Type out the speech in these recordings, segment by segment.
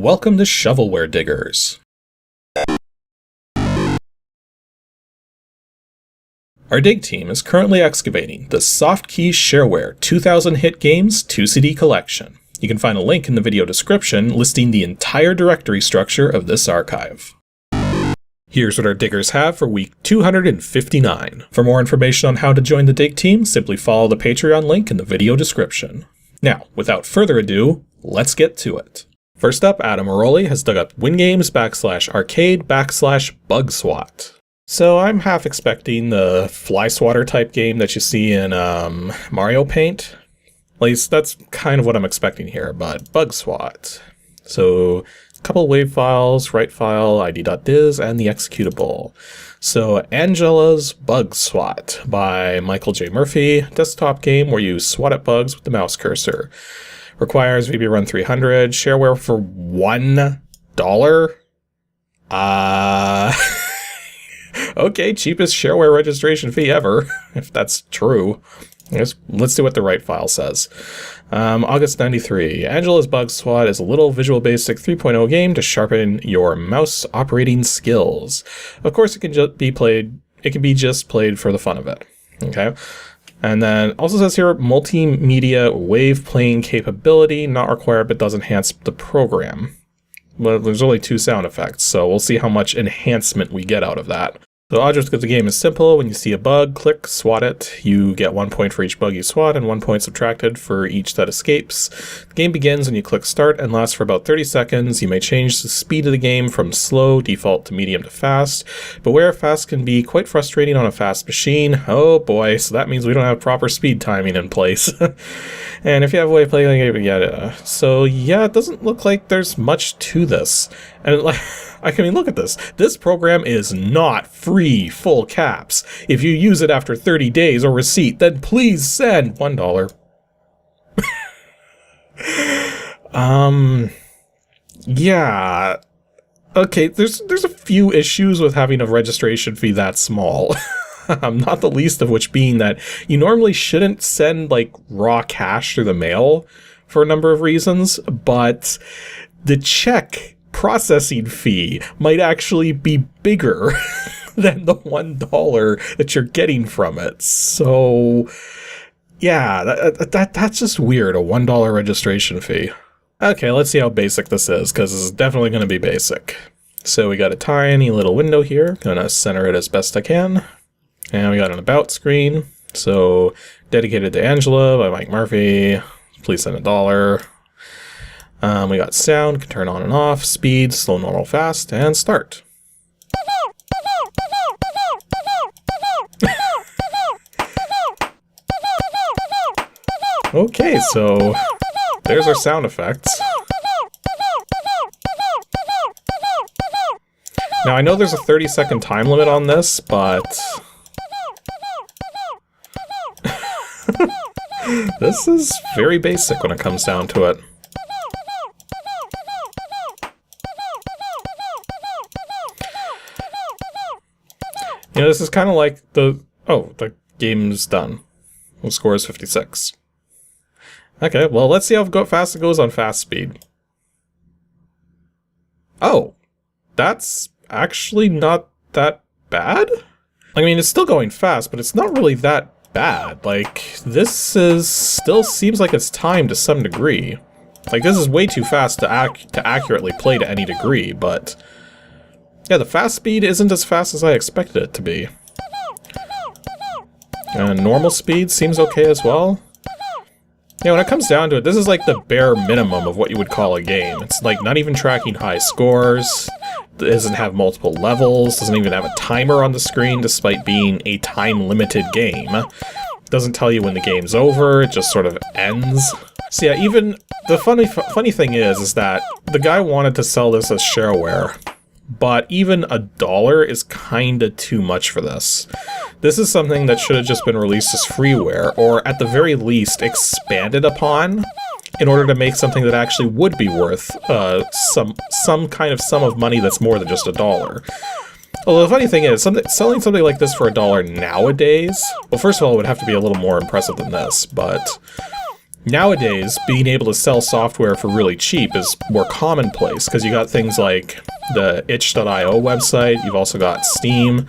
Welcome to Shovelware Diggers. Our dig team is currently excavating the Softkey Shareware 2000 hit games 2CD collection. You can find a link in the video description listing the entire directory structure of this archive. Here's what our diggers have for week 259. For more information on how to join the dig team, simply follow the Patreon link in the video description. Now, without further ado, let's get to it. First up, Adam Aroli has dug up WINGAMES /arcade /BUGSWAT. So I'm half expecting the fly swatter type game that you see in Mario Paint. At least that's kind of what I'm expecting here, but BUGSWAT. So a couple WAV files, write file, id.diz, and the executable. So Angela's BUGSWAT by Michael J. Murphy, desktop game where you swat at bugs with the mouse cursor. Requires VB Run 300, shareware for $1. Okay, cheapest shareware registration fee ever, if that's true. Let's see what the write file says. August 93. Angela's BUGSWAT is a little Visual Basic 3.0 game to sharpen your mouse operating skills. Of course, it can just be played. It can be just played for the fun of it. Okay. And then also says here, multimedia wave playing capability, not required, but does enhance the program. Well, there's only 2 sound effects, so we'll see how much enhancement we get out of that. The object of the game is simple. When you see a bug, click, swat it. You get 1 point for each bug you swat and 1 point subtracted for each that escapes. The game begins when you click start and lasts for about 30 seconds. You may change the speed of the game from slow, default to medium to fast. Beware, fast can be quite frustrating on a fast machine. Oh boy, so that means we don't have proper speed timing in place. And if you have a way of playing the game, yeah. So yeah, it doesn't look like there's much to this. And I mean, look at this. This program is not free, full caps. If you use it after 30 days or receipt, then please send $1. Yeah. Okay, there's a few issues with having a registration fee that small. Not the least of which being that you normally shouldn't send like raw cash through the mail for a number of reasons, but the check processing fee might actually be bigger than the $1 that you're getting from it. So yeah, that's just weird, a $1 registration fee. Okay, let's see how basic this is, because this is definitely going to be basic. So we got a tiny little window here, gonna center it as best I can. And we got an about screen. So dedicated to Angela by Mike Murphy. Please send $1. We got sound, can turn on and off, speed, slow, normal, fast, and start. Okay, so there's our sound effects. Now I know there's a 30-second time limit on this, but this is very basic when it comes down to it. You know, this is kind of like the game's done. The score is 56. Okay, well, let's see how fast it goes on fast speed. Oh, that's actually not that bad? I mean, it's still going fast, but it's not really that bad. Like, this still seems like it's timed to some degree. Like, this is way too fast to accurately play to any degree, but yeah, the fast speed isn't as fast as I expected it to be. And normal speed seems okay as well. Yeah, when it comes down to it, this is like the bare minimum of what you would call a game. It's like not even tracking high scores, doesn't have multiple levels, doesn't even have a timer on the screen despite being a time-limited game. Doesn't tell you when the game's over, it just sort of ends. So yeah, even the funny thing is that the guy wanted to sell this as shareware, but even $1 is kinda too much for this. This is something that should have just been released as freeware, or at the very least expanded upon, in order to make something that actually would be worth some kind of sum of money that's more than just $1. Although the funny thing is, selling something like this for $1 nowadays, well, first of all, it would have to be a little more impressive than this, but Nowadays, being able to sell software for really cheap is more commonplace, because you got things like the itch.io website, you've also got Steam,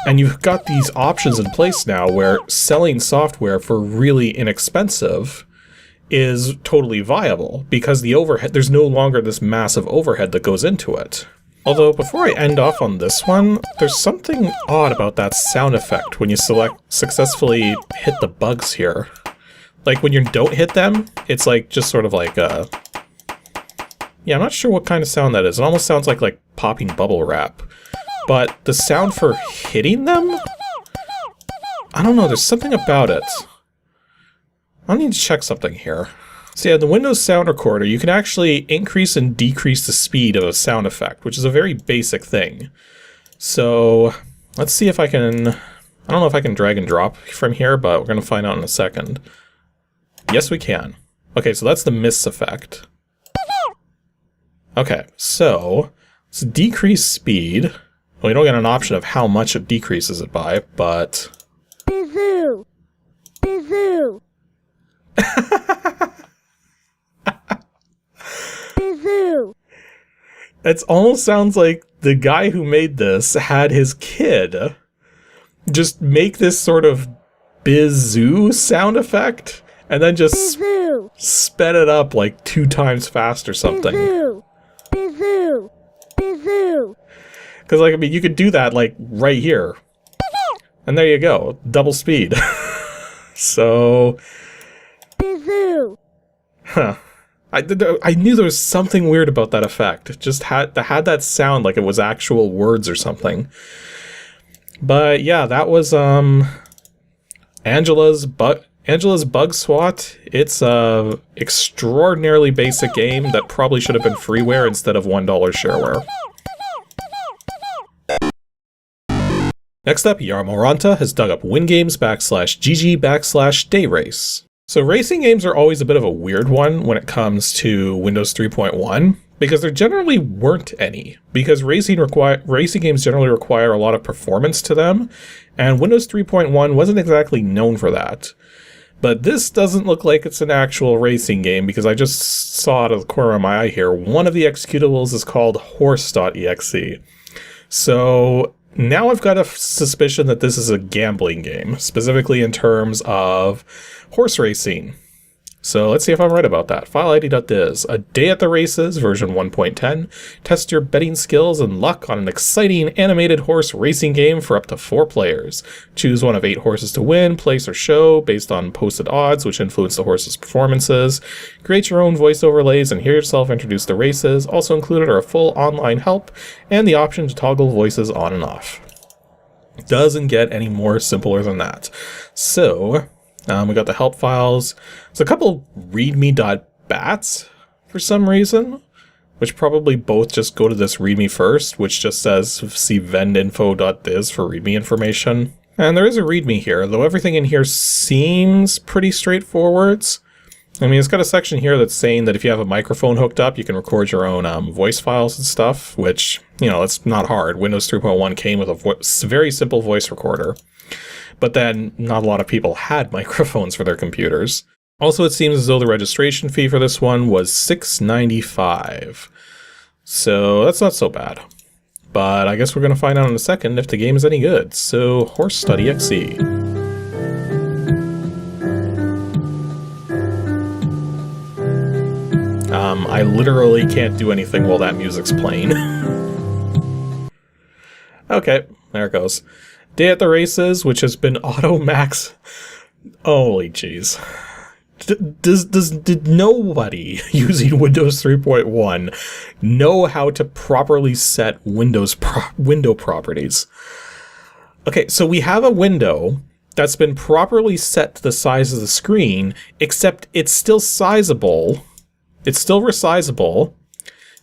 and you've got these options in place now where selling software for really inexpensive is totally viable, because the overhead, there's no longer this massive overhead that goes into it. Although, before I end off on this one, there's something odd about that sound effect when you successfully hit the bugs here. Like, when you don't hit them, it's like, just sort of like a... Yeah, I'm not sure what kind of sound that is. It almost sounds like popping bubble wrap. But the sound for hitting them? I don't know, there's something about it. I need to check something here. So yeah, the Windows Sound Recorder, you can actually increase and decrease the speed of a sound effect, which is a very basic thing. So, let's see if I can... I don't know if I can drag and drop from here, but we're going to find out in a second. Yes, we can. Okay, so that's the miss effect. Okay, so let's decrease speed. Well, you don't get an option of how much it decreases it by, but... Bizoo! Bizoo! Bizoo! It almost sounds like the guy who made this had his kid just make this sort of bizoo sound effect, and then just sped it up like 2 times fast or something. Bizoo! Bizoo! Bizoo! Because, like, I mean, you could do that, like, right here. And there you go. Double speed. So... Bizoo! Huh. I knew there was something weird about that effect. It just had that sound like it was actual words or something. But, yeah, that was, Angela's BUGSWAT. It's a extraordinarily basic game that probably should have been freeware instead of $1 shareware. Next up, Yarmoranta has dug up WINGAMES /GG/DAYRACE. So racing games are always a bit of a weird one when it comes to Windows 3.1, because there generally weren't any, because racing games generally require a lot of performance to them, and Windows 3.1 wasn't exactly known for that. But this doesn't look like it's an actual racing game, because I just saw out of the corner of my eye here, one of the executables is called horse.exe. So now I've got a suspicion that this is a gambling game, specifically in terms of horse racing. So let's see if I'm right about that. FileID.diz. A Day at the Races, version 1.10. Test your betting skills and luck on an exciting animated horse racing game for up to 4 players. Choose one of 8 horses to win, place, or show based on posted odds, which influence the horse's performances. Create your own voice overlays and hear yourself introduce the races. Also included are a full online help and the option to toggle voices on and off. Doesn't get any more simpler than that. So... we got the help files. There's a couple readme.bats for some reason, which probably both just go to this readme first, which just says see vendinfo.diz for readme information. And there is a readme here, though everything in here seems pretty straightforward. I mean, it's got a section here that's saying that if you have a microphone hooked up, you can record your own voice files and stuff, which, you know, it's not hard. Windows 3.1 came with a very simple voice recorder. But then not a lot of people had microphones for their computers. Also, it seems as though the registration fee for this one was $6.95. So that's not so bad. But I guess we're going to find out in a second if the game is any good. So, horse.exe. I literally can't do anything while that music's playing. Okay, there it goes. Day at the Races, which has been auto-max... Holy jeez. Did nobody using Windows 3.1 know how to properly set window properties? Okay, so we have a window that's been properly set to the size of the screen, except it's still sizable. It's still resizable.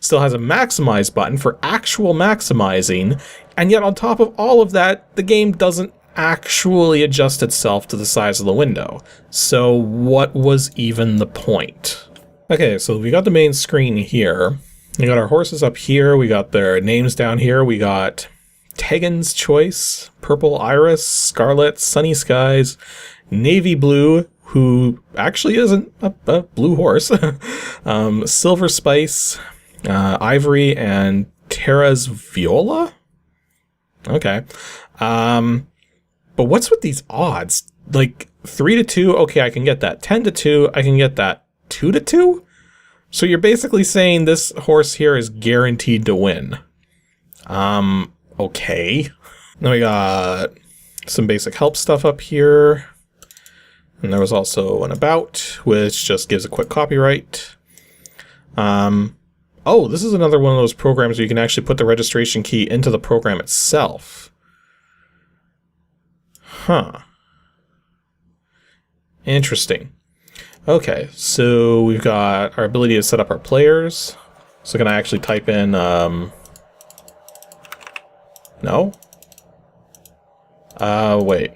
Still has a maximize button for actual maximizing, and yet on top of all of that, the game doesn't actually adjust itself to the size of the window. So what was even the point? Okay, so we got the main screen here. We got our horses up here, we got their names down here, we got Tegan's Choice, Purple Iris, Scarlet, Sunny Skies, Navy Blue, who actually isn't a blue horse. Silver Spice, Ivory, and Terra's Viola? Okay. But what's with these odds? Like 3 to 2, okay, I can get that. 10 to 2, I can get that. 2 to 2? So you're basically saying this horse here is guaranteed to win. Okay. Then we got some basic help stuff up here. And there was also an about, which just gives a quick copyright. Oh, this is another one of those programs where you can actually put the registration key into the program itself. Huh. Interesting. Okay, so we've got our ability to set up our players. So can I actually type in, no? Wait.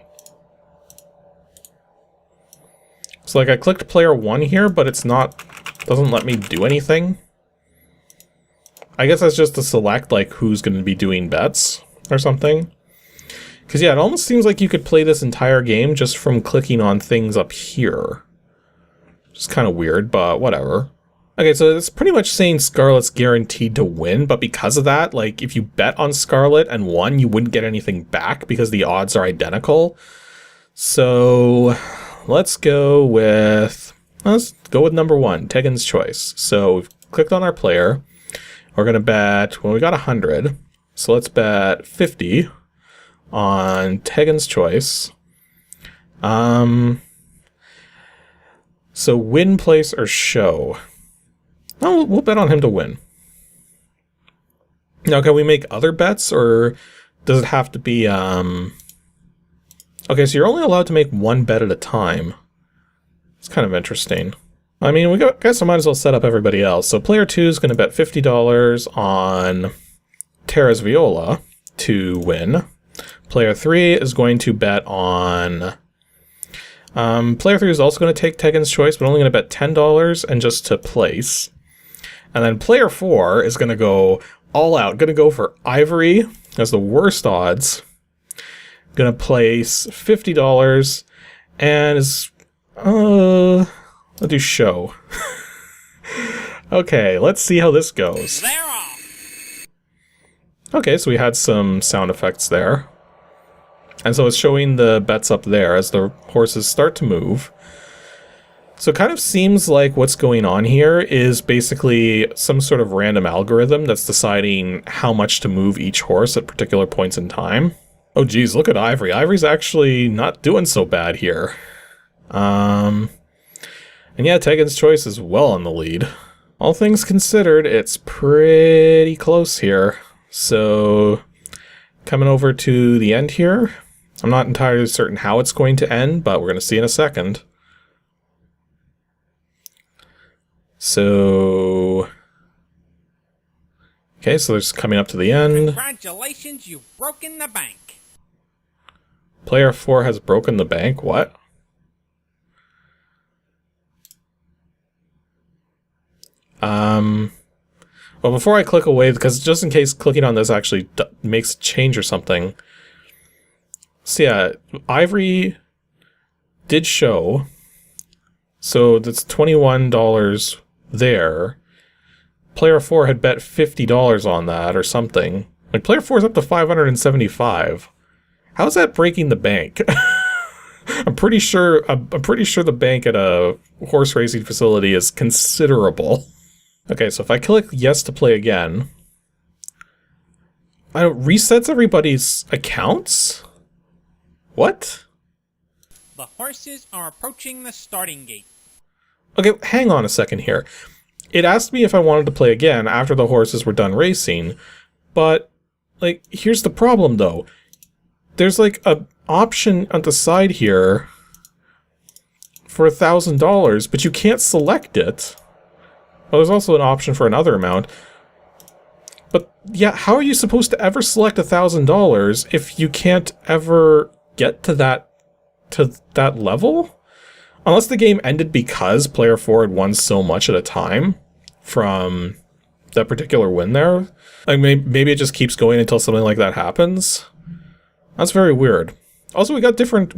So like I clicked player 1 here, but it's not, doesn't let me do anything. I guess that's just to select like who's going to be doing bets or something. Because yeah, it almost seems like you could play this entire game just from clicking on things up here. Which is kind of weird, but whatever. Okay, so it's pretty much saying Scarlet's guaranteed to win, but because of that, like if you bet on Scarlet and won, you wouldn't get anything back because the odds are identical. So let's go with number 1, Tegan's Choice. So we've clicked on our player. We're going to bet, well, we got 100. So let's bet 50 on Tegan's Choice. So win, place, or show. Oh, we'll bet on him to win. Now, can we make other bets, or does it have to be, Okay, so you're only allowed to make one bet at a time. It's kind of interesting. I mean, guess I might as well set up everybody else. So player 2 is going to bet $50 on Terra's Viola to win. Player 3 is going to bet on... player 3 is also going to take Tegan's Choice, but only going to bet $10 and just to place. And then player 4 is going to go all out. Going to go for Ivory as the worst odds. Going to place $50 and is... I'll do show. Okay, let's see how this goes. Okay, so we had some sound effects there. And so it's showing the bets up there as the horses start to move. So it kind of seems like what's going on here is basically some sort of random algorithm that's deciding how much to move each horse at particular points in time. Oh geez, look at Ivory. Ivory's actually not doing so bad here. And yeah, Tegan's Choice is well on the lead. All things considered, it's pretty close here. So, coming over to the end here. I'm not entirely certain how it's going to end, but we're going to see in a second. So... okay, so there's coming up to the end. Congratulations, you've broken the bank. Player 4 has broken the bank? What? Well, before I click away, because just in case clicking on this actually makes a change or something. So yeah, Ivory did show. So that's $21 there. Player 4 had bet $50 on that or something. Like player 4 is up to $575. How's that breaking the bank? I'm pretty sure the bank at a horse racing facility is considerable. Okay, so if I click yes to play again, it resets everybody's accounts? What? The horses are approaching the starting gate. Okay, hang on a second here. It asked me if I wanted to play again after the horses were done racing, but, like, here's the problem though. There's like an option on the side here for $1,000, but you can't select it. Well, there's also an option for another amount. But yeah, how are you supposed to ever select $1,000 if you can't ever get to that level? Unless the game ended because player 4 had won so much at a time from that particular win there. Like maybe it just keeps going until something like that happens. That's very weird. Also, we got different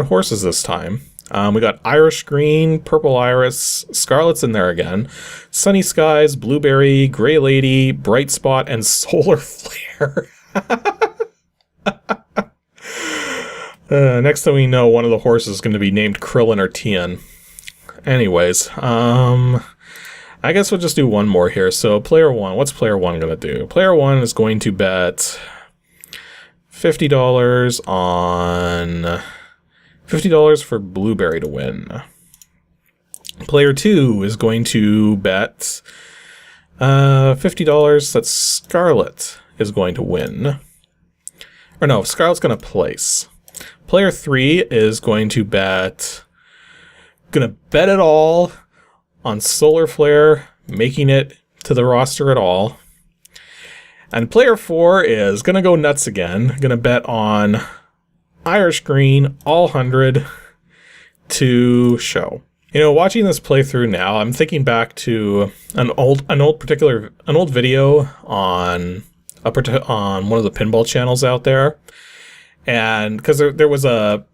horses this time. We got Irish Green, Purple Iris, Scarlet's in there again, Sunny Skies, Blueberry, Grey Lady, Bright Spot, and Solar Flare. Next thing we know, one of the horses is going to be named Krillin or Tian. Anyways, I guess we'll just do one more here. So player one, what's player one going to do? Player one is going to bet $50 on $50 for Blueberry to win. Player two is going to bet $50 that Scarlet is going to win. Or no, Scarlet's going to place. Player three is going to bet it all on Solar Flare, making it to the roster at all. And player four is gonna go nuts again. Gonna bet on Irish Green, all 100 to show. You know, watching this playthrough now, I'm thinking back to an old video on one of the pinball channels out there. And because there was a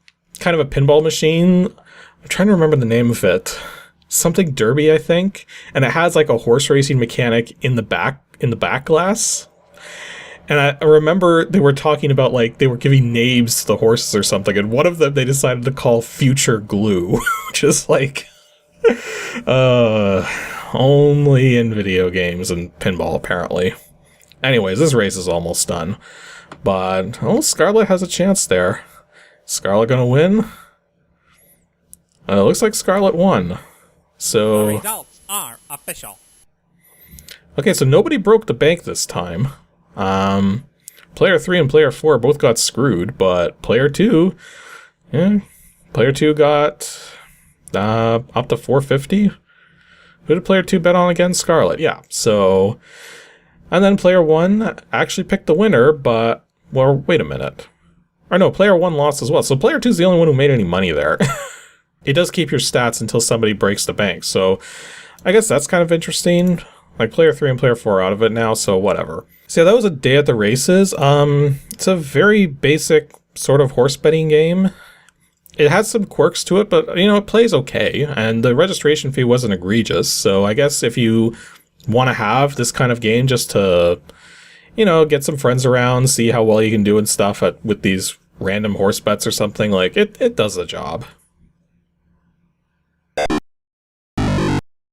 kind of a pinball machine, I'm trying to remember the name of it. Something Derby, I think, and it has like a horse racing mechanic in the back glass. And I remember they were talking about, like, they were giving names to the horses or something, and one of them they decided to call Future Glue, which is like only in video games and pinball apparently. Anyways, this race is almost done, but Scarlet has a chance there. Scarlet gonna win? It looks like Scarlet won. So The results are official. okay, so nobody broke the bank this time. Player 3 and player 4 both got screwed, but player 2 got up to 450. Who did player 2 bet on again? Scarlet, yeah. So, and then player 1 actually picked the winner, but, well, wait a minute. Or no, player 1 lost as well. So player 2 is the only one who made any money there. It does keep your stats until somebody breaks the bank, so I guess that's kind of interesting. Like, player 3 and player 4 are out of it now, so whatever. So yeah, that was a day at the races. It's a very basic sort of horse betting game. It has some quirks to it, but, you know, it plays okay, and the registration fee wasn't egregious, so I guess if you want to have this kind of game just to, you know, get some friends around, see how well you can do and stuff with these random horse bets or something, like, it does the job.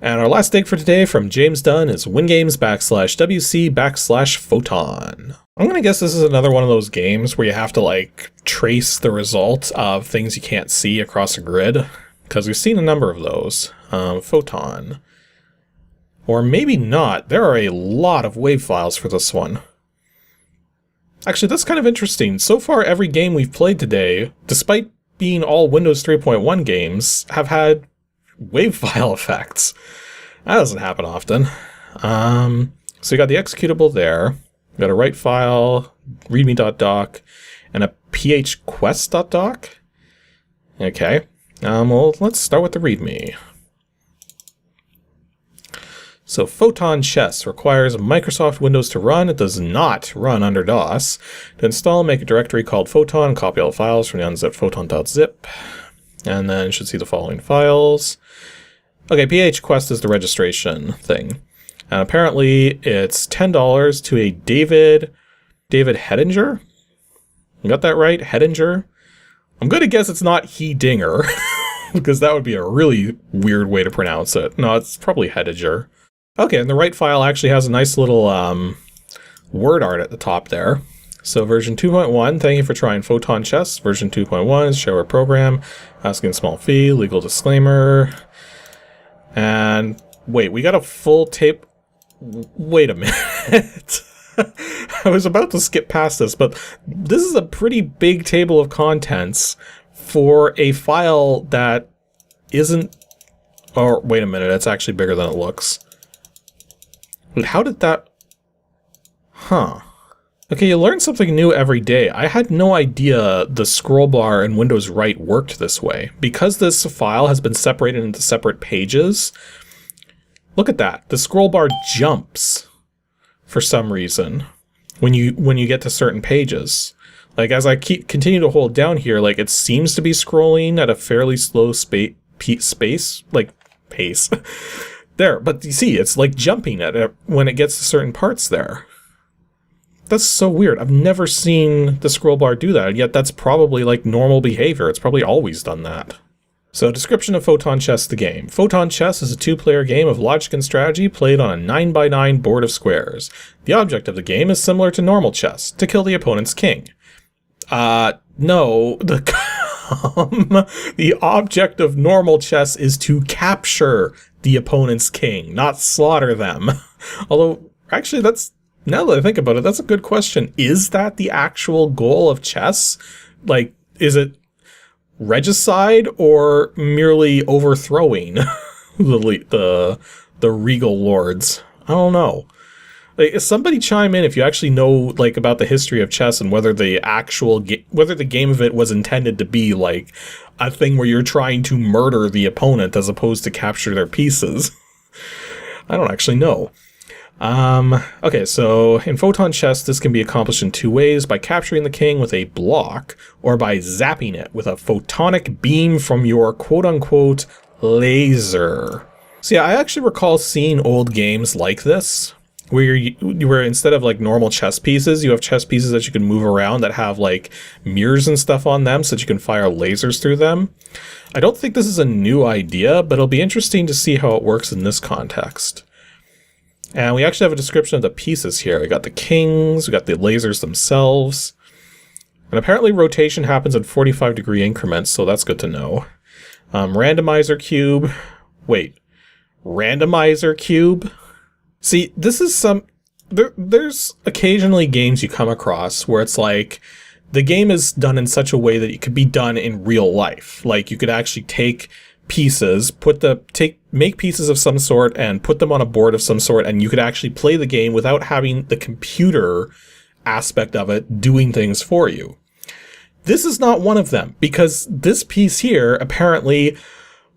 And our last dig for today from James Dunn is WINGAMES /WC/Photon. I'm gonna guess this is another one of those games where you have to, like, trace the result of things you can't see across a grid, because we've seen a number of those. Photon. Or maybe not. There are a lot of wave files for this one. Actually, that's kind of interesting. So far, every game we've played today, despite being all Windows 3.1 games, have had wave file effects. That doesn't happen often. So you got the executable there. You got a write file, readme.doc, and a phquest.doc. Okay. Well, let's start with the readme. So Photon Chess requires Microsoft Windows to run. It does not run under DOS. To install, make a directory called Photon, copy all the files from the unzipped photon.zip, and then you should see the following files. Okay, phquest is the registration thing. And apparently it's $10 to a David Hedinger? You got that right? Hedinger? I'm going to guess it's not He-Dinger, because that would be a really weird way to pronounce it. No, it's probably Hedinger. Okay, and the write file actually has a nice little word art at the top there. So version 2.1, thank you for trying Photon Chess. Version 2.1 is Shareware program, asking small fee, legal disclaimer. And wait, we got a full tape. Wait a minute. I was about to skip past this, but this is a pretty big table of contents for a file that isn't... Oh, wait a minute, it's actually bigger than it looks. But how did that... Huh. Okay, you learn something new every day. I had no idea the scroll bar in Windows Write worked this way. Because this file has been separated into separate pages, look at that. The scroll bar jumps for some reason when you get to certain pages. Like, as I continue to hold down here, like, it seems to be scrolling at a fairly slow pace. There, but you see, it's like jumping at it when it gets to certain parts there. That's so weird. I've never seen the scroll bar do that, yet that's probably like normal behavior. It's probably always done that. So, description of Photon Chess, the game. Photon Chess is a 2-player game of logic and strategy played on a 9x9 board of squares. The object of the game is similar to normal chess, to kill the opponent's king. No, the object of normal chess is to capture the opponent's king, not slaughter them. Although, actually, now that I think about it, that's a good question. Is that the actual goal of chess? Like, is it regicide or merely overthrowing the regal lords? I don't know. Like, somebody chime in if you actually know like about the history of chess and whether the game of it was intended to be like a thing where you're trying to murder the opponent as opposed to capture their pieces. I don't actually know. Okay, so in Photon Chess, this can be accomplished in 2 ways: by capturing the king with a block, or by zapping it with a photonic beam from your quote-unquote laser. So yeah, I actually recall seeing old games like this, where instead of like normal chess pieces, you have chess pieces that you can move around that have like mirrors and stuff on them so that you can fire lasers through them. I don't think this is a new idea, but it'll be interesting to see how it works in this context. And we actually have a description of the pieces here. We got the kings, we got the lasers themselves. And apparently rotation happens in 45-degree increments, so that's good to know. Randomizer cube. Wait. Randomizer cube? See, this is there's occasionally games you come across where it's like, the game is done in such a way that it could be done in real life. Like, you could actually take pieces, make pieces of some sort and put them on a board of some sort, and you could actually play the game without having the computer aspect of it doing things for you. This is not one of them, because this piece here apparently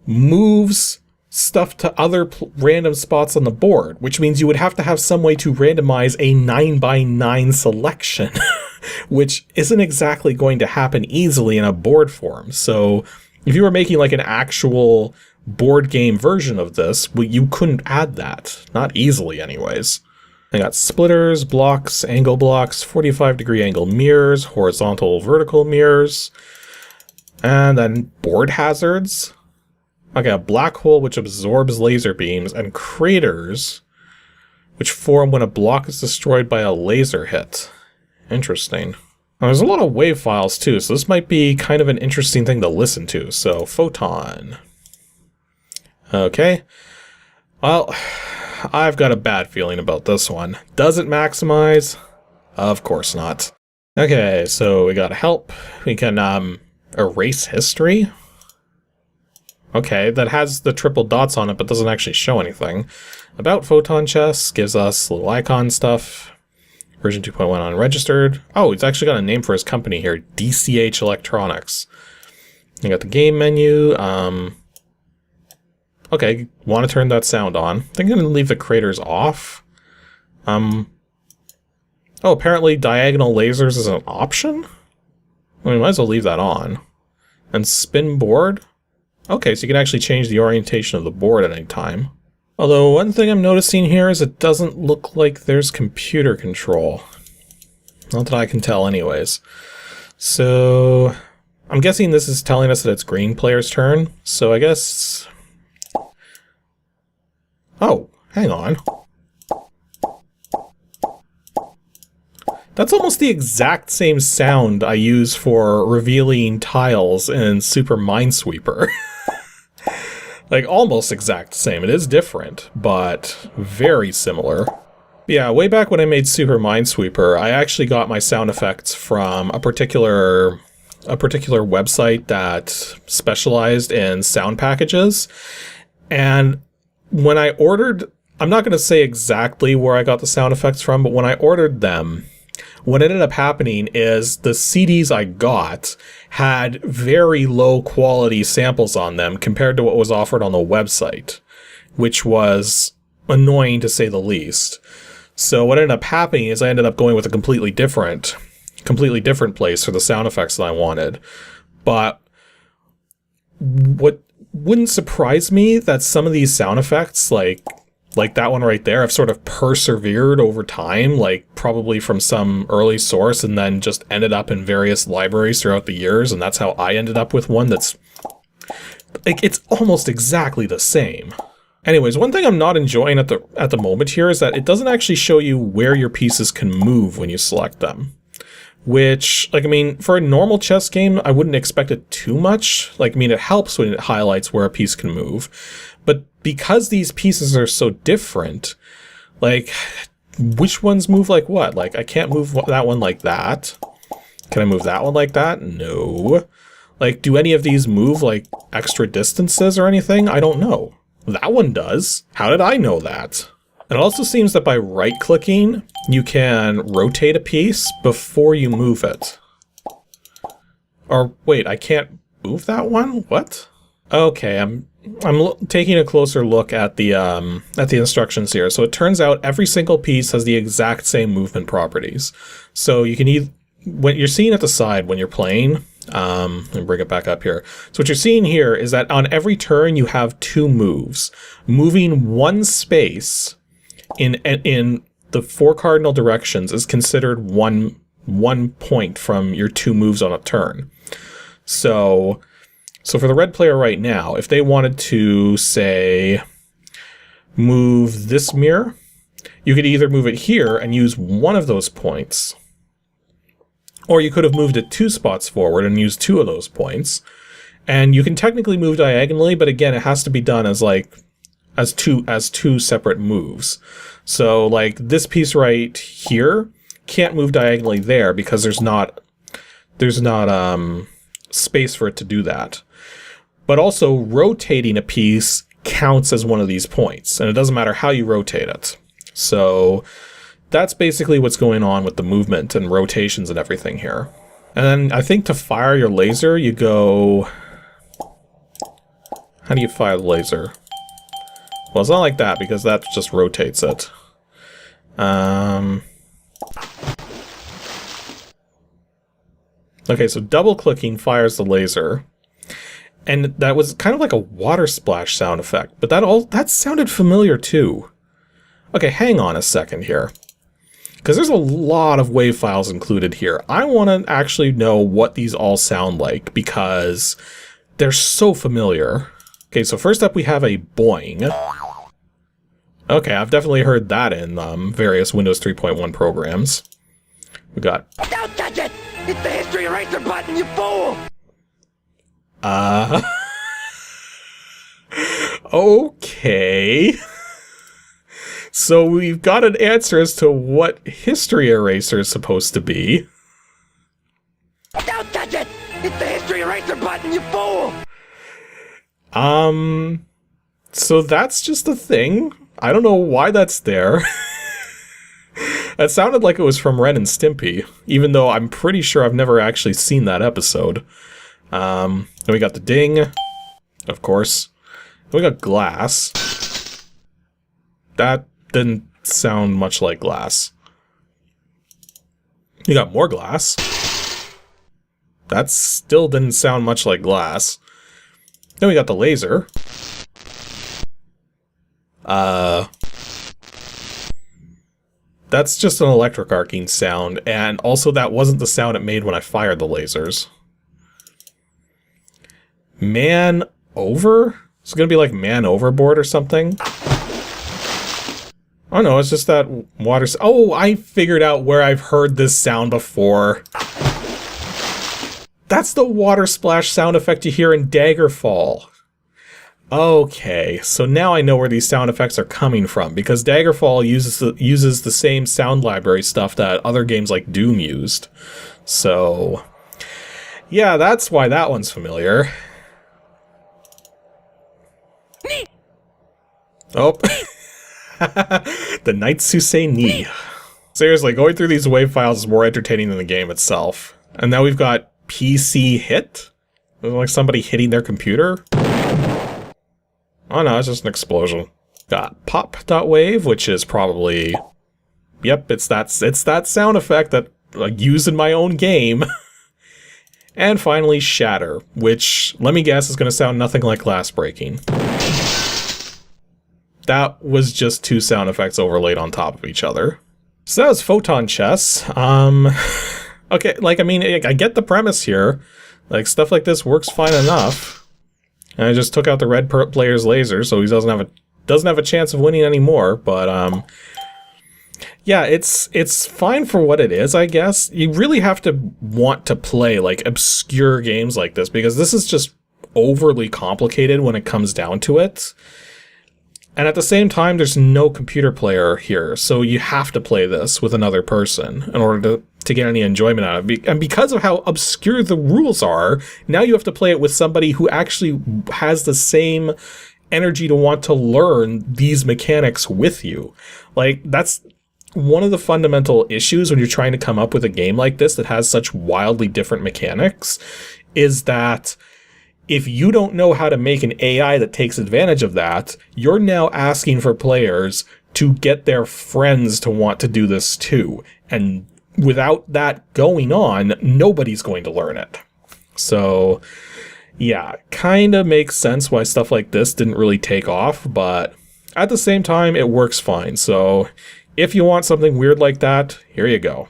moves stuff to other random spots on the board, which means you would have to have some way to randomize a 9x9 selection, which isn't exactly going to happen easily in a board form. So if you were making like an actual board game version of this, well, you couldn't add that. Not easily anyways. I got splitters, blocks, angle blocks, 45-degree angle mirrors, horizontal, vertical mirrors, and then board hazards. Okay, a black hole which absorbs laser beams, and craters which form when a block is destroyed by a laser hit. Interesting. There's a lot of wave files too, so this might be kind of an interesting thing to listen to. So, Photon. Okay. Well, I've got a bad feeling about this one. Does it maximize? Of course not. Okay, so we got help. We can erase history. Okay, that has the triple dots on it, but doesn't actually show anything. About Photon Chess gives us little icon stuff. Version 2.1 unregistered. Oh, it's actually got a name for his company here, DCH Electronics. You got the game menu. Okay, want to turn that sound on. I think I'm going to leave the craters off. Oh, apparently diagonal lasers is an option? Well, we might as well leave that on. And spin board? Okay, so you can actually change the orientation of the board at any time. Although one thing I'm noticing here is it doesn't look like there's computer control. Not that I can tell anyways. So I'm guessing this is telling us that it's green player's turn. So I guess... Oh, hang on. That's almost the exact same sound I use for revealing tiles in Super Minesweeper. Like, almost exact same. It is different, but very similar. Yeah, way back when I made Super Minesweeper, I actually got my sound effects from a particular website that specialized in sound packages. And when I ordered, I'm not going to say exactly where I got the sound effects from, but when I ordered them, what ended up happening is the CDs I got had very low quality samples on them compared to what was offered on the website, which was annoying to say the least. So what ended up happening is I ended up going with a completely different completely different place for the sound effects that I wanted. But what wouldn't surprise me that some of these sound effects, like that one right there, have sort of persevered over time, like probably from some early source and then just ended up in various libraries throughout the years, and that's how I ended up with one that's like, it's almost exactly the same. Anyways, one thing I'm not enjoying at the moment here is that it doesn't actually show you where your pieces can move when you select them. Which, like, I mean, for a normal chess game, I wouldn't expect it too much. Like, I mean, it helps when it highlights where a piece can move. But because these pieces are so different, like, which ones move like what? Like, I can't move that one like that. Can I move that one like that? No. Like, do any of these move, like, extra distances or anything? I don't know. That one does. How did I know that? It also seems that by right-clicking, you can rotate a piece before you move it. Or, wait, I can't move that one? What? Okay, I'm taking a closer look at the instructions here. So it turns out every single piece has the exact same movement properties. So you can when you're seeing at the side when you're playing, let me bring it back up here. So what you're seeing here is that on every turn you have two moves. Moving one space in the four cardinal directions is considered one point from your two moves on a turn. So for the red player right now, if they wanted to, say, move this mirror, you could either move it here and use one of those points, or you could have moved it 2 spots forward and used 2 of those points. And you can technically move diagonally, but again, it has to be done as two separate moves. So like this piece right here can't move diagonally there because there's not space for it to do that. But also rotating a piece counts as one of these points, and it doesn't matter how you rotate it. So that's basically what's going on with the movement and rotations and everything here. And then I think to fire your laser, you go... How do you fire the laser? Well, it's not like that, because that just rotates it. Okay, so double-clicking fires the laser. And that was kind of like a water splash sound effect, but that sounded familiar too. Okay, hang on a second here. Because there's a lot of wave files included here. I want to actually know what these all sound like, because they're so familiar. Okay, so first up we have a boing. Okay, I've definitely heard that in various Windows 3.1 programs. We got... Don't touch it! It's the history eraser button, you fool! Okay. So we've got an answer as to what history eraser is supposed to be. Don't touch it! It's the history eraser button, you fool! So that's just a thing. I don't know why that's there. That sounded like it was from Ren and Stimpy, even though I'm pretty sure I've never actually seen that episode. Then we got the ding, of course. Then we got glass. That didn't sound much like glass. You got more glass. That still didn't sound much like glass. Then we got the laser. That's just an electric arcing sound, and also that wasn't the sound it made when I fired the lasers. Man over? It's gonna be like man overboard or something? Oh no, it's just that water... Oh, I figured out where I've heard this sound before. That's the water splash sound effect you hear in Daggerfall. Okay, so now I know where these sound effects are coming from, because Daggerfall uses the same sound library stuff that other games like Doom used. So, yeah, that's why that one's familiar. Oh, the Knights who say knee. Seriously, going through these wave files is more entertaining than the game itself. And now we've got PC hit? Like somebody hitting their computer? Oh no, it's just an explosion. Got pop.wave, which is probably... Yep, it's that sound effect that use in my own game. And finally, Shatter, which, let me guess, is going to sound nothing like glass breaking. That was just 2 sound effects overlaid on top of each other. So that was Photon Chess. Okay, like, I mean, I get the premise here. Like, stuff like this works fine enough. And I just took out the red player's laser, so he doesn't have a chance of winning anymore, but, yeah, it's fine for what it is, I guess. You really have to want to play, like, obscure games like this, because this is just overly complicated when it comes down to it. And at the same time, there's no computer player here, so you have to play this with another person in order to get any enjoyment out of it. And because of how obscure the rules are, now you have to play it with somebody who actually has the same energy to want to learn these mechanics with you. Like, that's one of the fundamental issues when you're trying to come up with a game like this that has such wildly different mechanics, is that if you don't know how to make an AI that takes advantage of that, you're now asking for players to get their friends to want to do this too. And without that going on, nobody's going to learn it. So, yeah, kind of makes sense why stuff like this didn't really take off, but at the same time, it works fine. So if you want something weird like that, here you go.